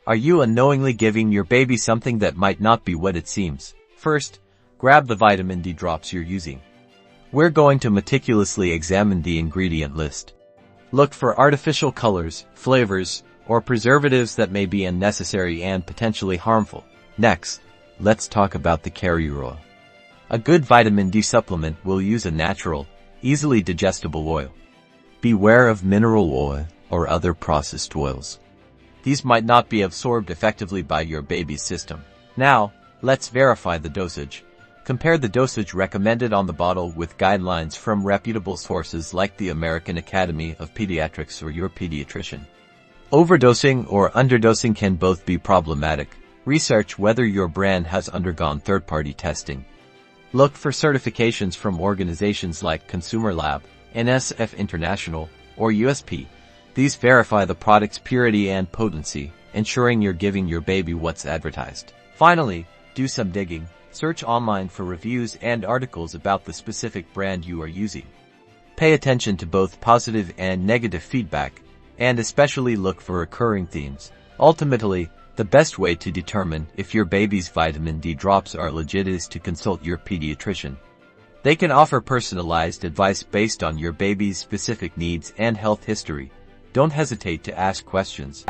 Are you unknowingly giving your baby something that might not be what it seems? First, grab the vitamin D drops you're using. We're going to meticulously examine the ingredient list. Look for artificial colors, flavors, or preservatives that may be unnecessary and potentially harmful. Next, let's talk about the carrier oil. A good vitamin D supplement will use a natural, easily digestible oil. Beware of mineral oil or other processed oils. These might not be absorbed effectively by your baby's system. Now, let's verify the dosage. Compare the dosage recommended on the bottle with guidelines from reputable sources like the American Academy of Pediatrics or your pediatrician. Overdosing or underdosing can both be problematic. Research whether your brand has undergone third-party testing. Look for certifications from organizations like Consumer Lab, NSF International, or USP. These verify the product's purity and potency, ensuring you're giving your baby what's advertised. Finally, do some digging. Search online for reviews and articles about the specific brand you are using. Pay attention to both positive and negative feedback, and especially look for recurring themes. Ultimately, the best way to determine if your baby's vitamin D drops are legit is to consult your pediatrician. They can offer personalized advice based on your baby's specific needs and health history. Don't hesitate to ask questions.